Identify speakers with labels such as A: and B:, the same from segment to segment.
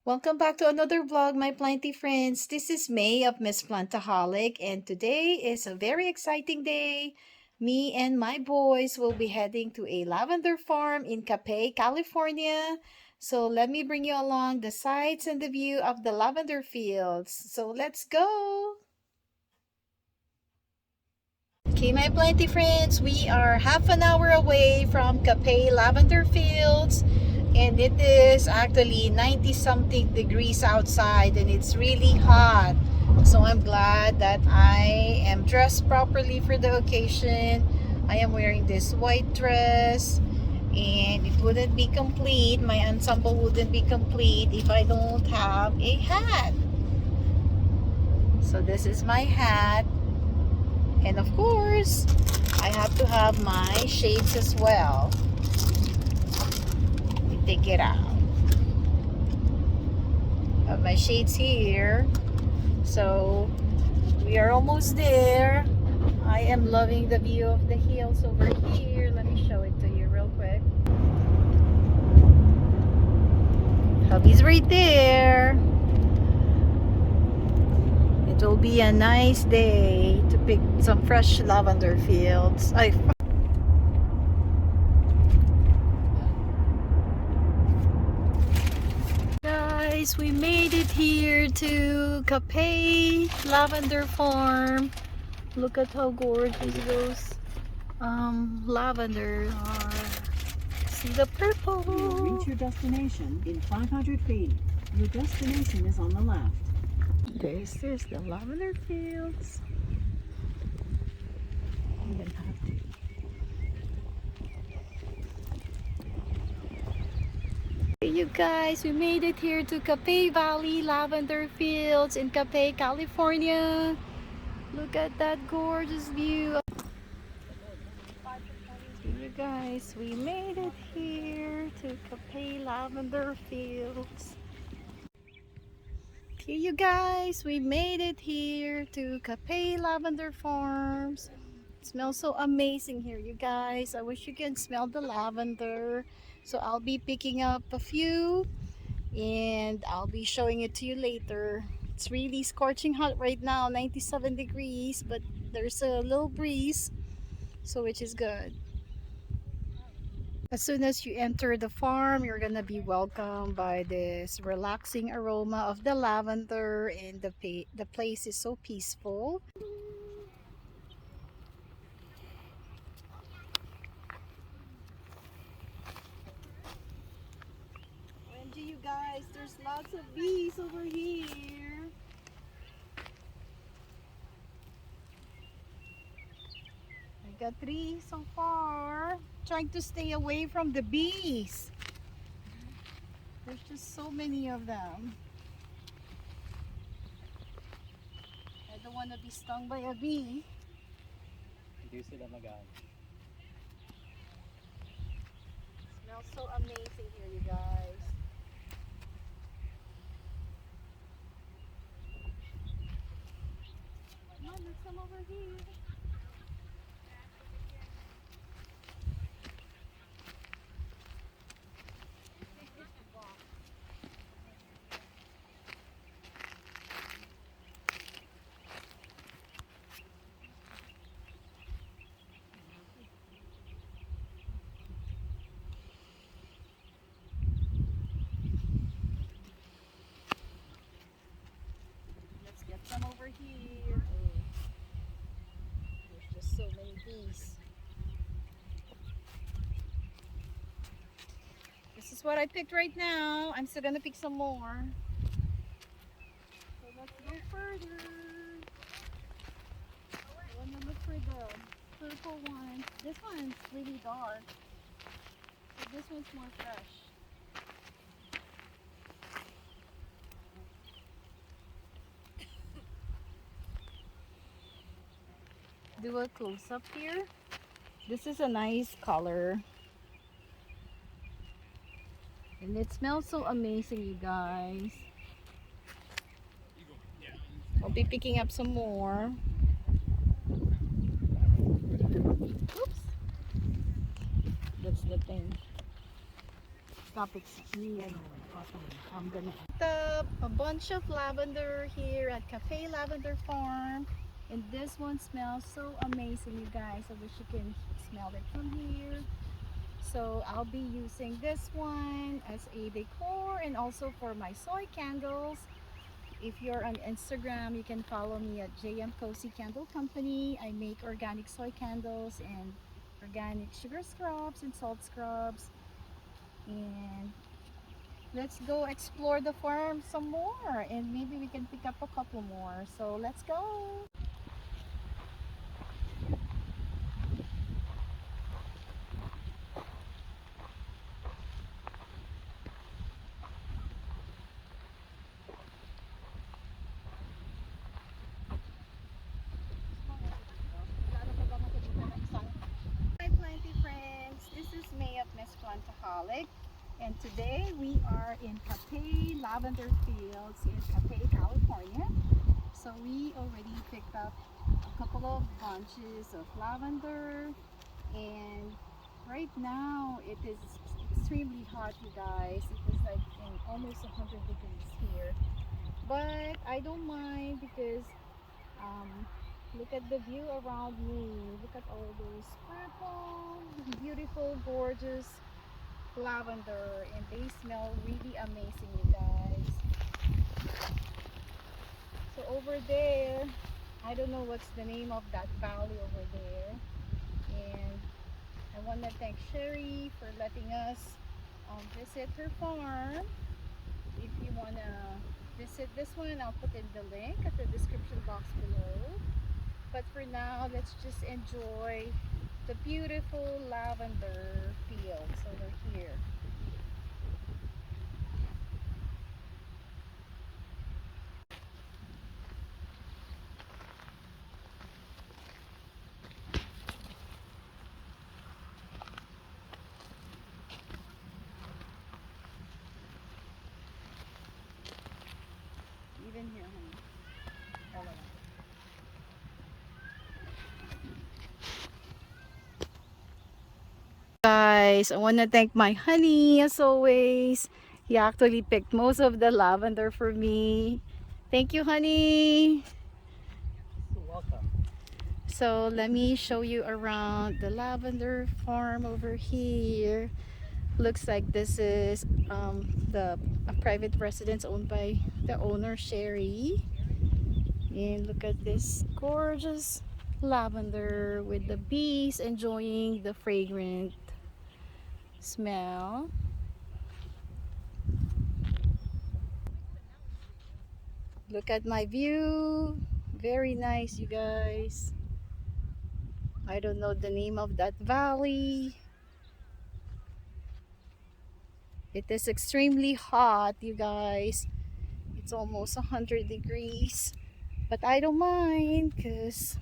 A: Welcome back to another vlog, my planty friends. This is May of Miss Plantaholic, and today is a very exciting day. Me and my boys will be heading to a lavender farm in Capay, California. So let me bring you along the sights and the view of the lavender fields. So let's go! Okay, my planty friends, we are half an hour away from Capay Lavender Fields. And it is actually 90 something degrees outside and it's really hot. So I'm glad that I am dressed properly for the occasion. I am wearing this white dress and it wouldn't be complete. My ensemble wouldn't be complete if I don't have a hat. So this is my hat. And of course, I have to have my shades as well. Take it out. Have my shades here. So we are almost there. I am loving the view of the hills over here. Let me show it to you real quick. Hubby's right there. It will be a nice day to pick some fresh lavender fields. Guys, we made it here to Capay Lavender Farm. Look at how gorgeous those lavender are. See the purple.
B: You'll reach your destination in 500 feet. Your destination is on the left.
A: This is the lavender fields. I'm gonna have to. Hey you guys, we made it here to Capay Valley Lavender Fields in Capay, California. Look at that gorgeous view. You guys, we made it here to Capay Lavender Fields. Here you guys, we made it here to Capay Lavender Farms. It smells so amazing here, you guys. I wish you can smell the lavender. So I'll be picking up a few and I'll be showing it to you later. It's really scorching hot right now, 97 degrees, but there's a little breeze, so which is good. As soon as you enter the farm, you're gonna be welcomed by this relaxing aroma of the lavender, and the place is so peaceful. OMG, you guys, there's lots of bees over here. I got 3 so far. Trying to stay away from the bees. There's just so many of them. I don't want to be stung by a bee.
C: Hindi sila mag-aan.
A: Smells so amazing here, you guys. Come on, there's some over here. Some over here. Oh, there's just so many bees. This is what I picked right now. I'm still gonna pick some more. So let's go further. I wanna look for the purple one. This one's really dark. So this one's more fresh. Do a close-up here. This is a nice color. And it smells so amazing, you guys. I'll be picking up some more. Oops. That's the thing. Stop it here.
B: I'm gonna
A: A bunch of lavender here at Capay Lavender Farm, and this one smells so amazing, you guys. I wish you can smell it from here. So I'll be using this one as a decor and also for my soy candles. If you're on Instagram, you can follow me at JM Cozy Candle Company. I make organic soy candles and organic sugar scrubs and salt scrubs. And let's go explore the farm some more, and maybe we can pick up a couple more. So let's go. Hi plenty friends, this is May of Miss Plantaholic, and today we are in Capay Lavender Fields in Capay, California. So we already picked up a couple of bunches of lavender, and right now it is extremely hot, you guys. It is like in almost 100 degrees here, but I don't mind because look at the view around me. Look at all those purple, beautiful, gorgeous lavender, and they smell really amazing, you guys. So over there, I don't know what's the name of that valley over there, and I want to thank Sherri for letting us visit her farm. If you want to visit this one, I'll put in the link at the description box below. But for now, let's just enjoy the beautiful lavender fields over here. Even here, honey. All around. Guys, I want to thank my honey as always. He actually picked most of the lavender for me. Thank you, honey.
C: You're welcome.
A: So let me show you around the lavender farm over here. Looks like this is a private residence owned by the owner, Sherri. And look at this gorgeous lavender with the bees enjoying the fragrant smell. Look at my view. Very nice, you guys. I don't know the name of that valley. It is extremely hot, you guys. It's almost 100 degrees. But I don't mind because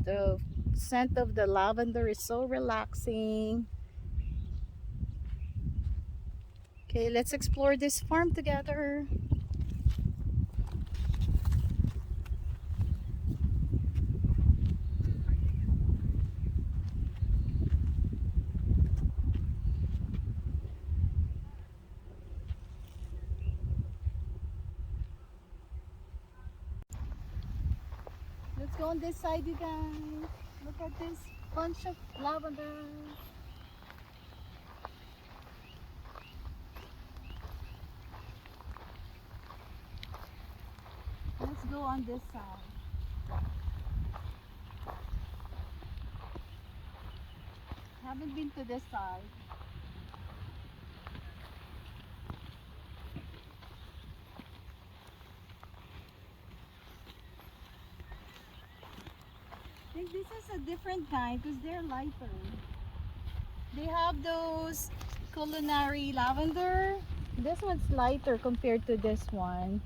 A: the scent of the lavender is so relaxing. Okay, let's explore this farm together. Let's go on this side, you guys. Look at this bunch of lavender. Let's go on this side. Haven't been to this side. I think this is a different kind because they're lighter. They have those culinary lavender. This one's lighter compared to this one.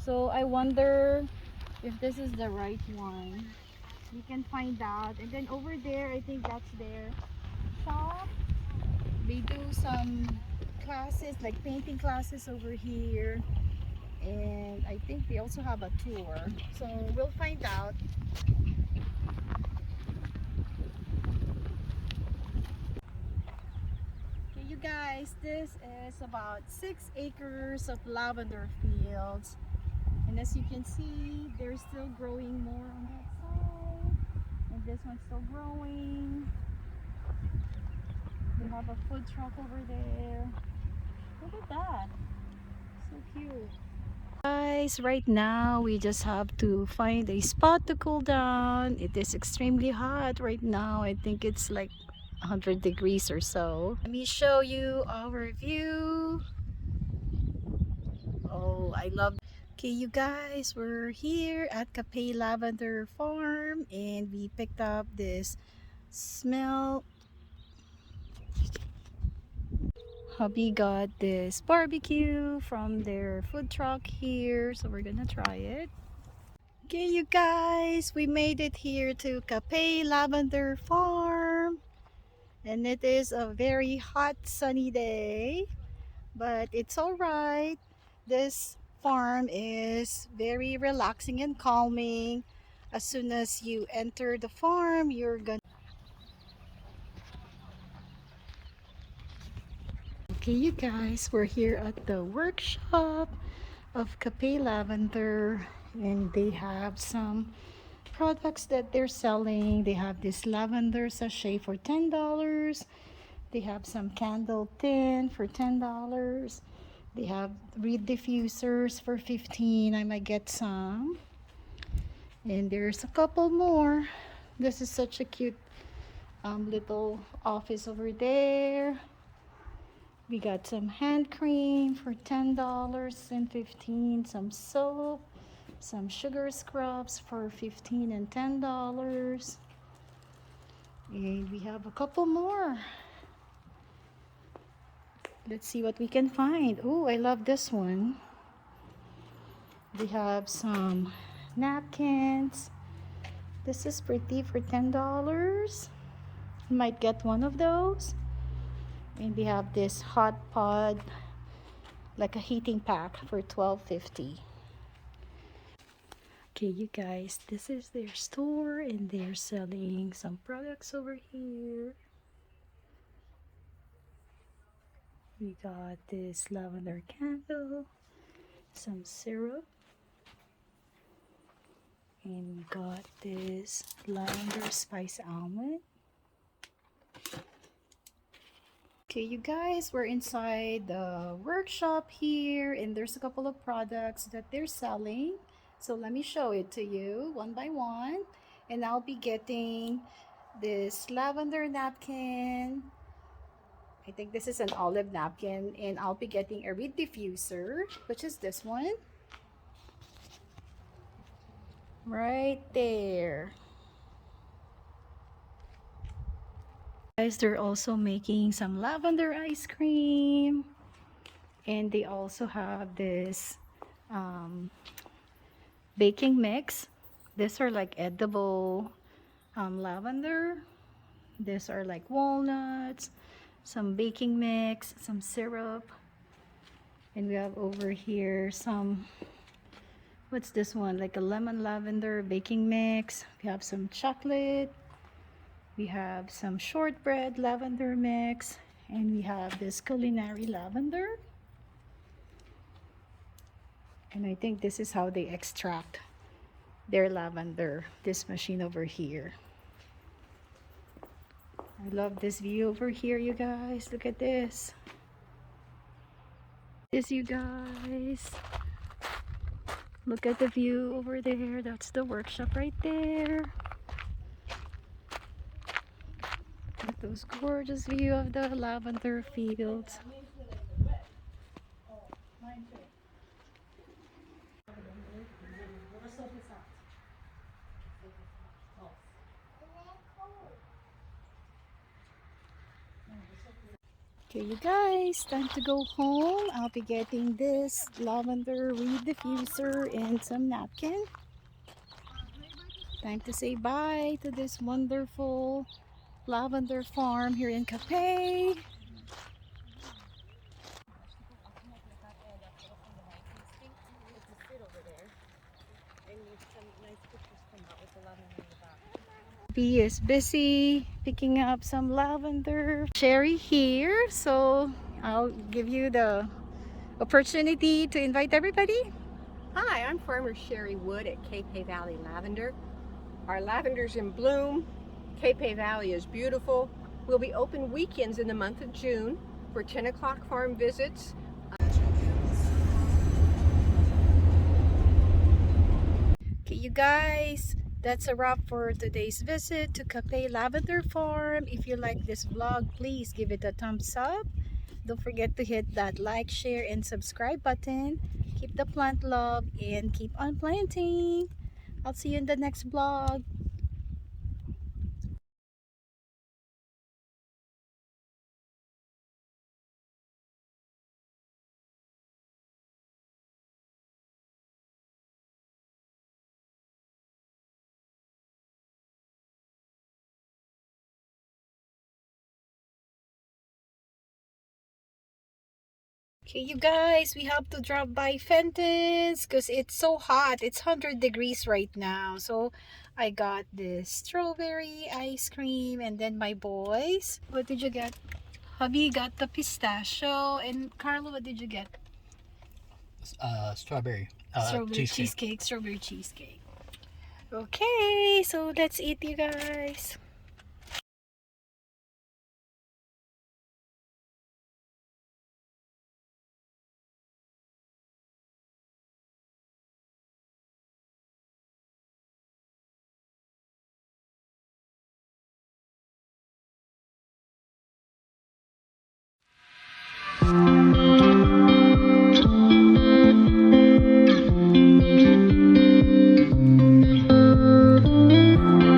A: So I wonder if this is the right one. We can find out. And then over there, I think that's their shop. They do some classes, like painting classes over here. And I think they also have a tour. So we'll find out. Okay, you guys, this is about 6 acres of lavender fields, and as you can see, they're still growing more on that side, and this one's still growing. We have a food truck over there. Look at that, so cute. Guys, right now we just have to find a spot to cool down. It is extremely hot right now. I think it's like 100 degrees or so. Let me show you our view. Oh, I love. Okay, you guys, we're here at Capay Lavender Farm, and we picked up this smell. Hubby got this barbecue from their food truck here, so we're gonna try it. Okay, you guys, we made it here to Capay Lavender Farm, and it is a very hot sunny day, but it's all right. This farm is very relaxing and calming. As soon as you enter the farm, you're gonna. Okay, you guys, we're here at the workshop of Capay Lavender, and they have some products that they're selling. They have this lavender sachet for $10. They have some candle tin for $10. They have reed diffusers for $15. I might get some. And there's a couple more. This is such a cute little office over there. We got some hand cream for $10 and $15. Some soap, some sugar scrubs for $15 and $10. And we have a couple more. Let's see what we can find. Oh, I love this one. We have some napkins. This is pretty for $10. Might get one of those. And we have this hot pod, like a heating pack for $12.50. Okay, you guys, this is their store, and they're selling some products over here. We got this lavender candle, some syrup, and we got this lavender spice almond. Okay, you guys, we're inside the workshop here, and there's a couple of products that they're selling. So let me show it to you one by one. And I'll be getting this lavender napkin. I think this is an olive napkin, and I'll be getting a reed diffuser, which is this one. Right there. Guys, they're also making some lavender ice cream, and they also have this baking mix. These are like edible lavender. These are like walnuts, some baking mix, some syrup, and we have over here some, what's this one, like a lemon lavender baking mix. We have some chocolate. We have some shortbread lavender mix, and we have this culinary lavender. And I think this is how they extract their lavender, this machine over here. I love this view over here, you guys. Look at this. You guys. Look at the view over there. That's the workshop right there. Those gorgeous view of the lavender fields. Okay, you guys, time to go home. I'll be getting this lavender reed diffuser and some napkin. Time to say bye to this wonderful lavender farm here in Capay. He is busy picking up some lavender. Sherri here, so I'll give you the opportunity to invite everybody.
D: Hi, I'm farmer Sherri Wood at Capay Valley Lavender. Our lavender's in bloom. Capay Valley is beautiful. We'll be open weekends in the month of June for 10 o'clock farm visits.
A: Okay, you guys, that's a wrap for today's visit to Capay Lavender Farm. If you like this vlog, please give it a thumbs up. Don't forget to hit that like, share, and subscribe button. Keep the plant love and keep on planting. I'll see you in the next vlog. Okay, you guys, we have to drop by Fenton's because it's so hot. It's 100 degrees right now. So I got this strawberry ice cream, and then my boys. What did you get? Hubby got the pistachio, and Carlo, what did you get?
C: Strawberry.
A: Strawberry cheesecake. Strawberry cheesecake. Okay, so let's eat, you guys.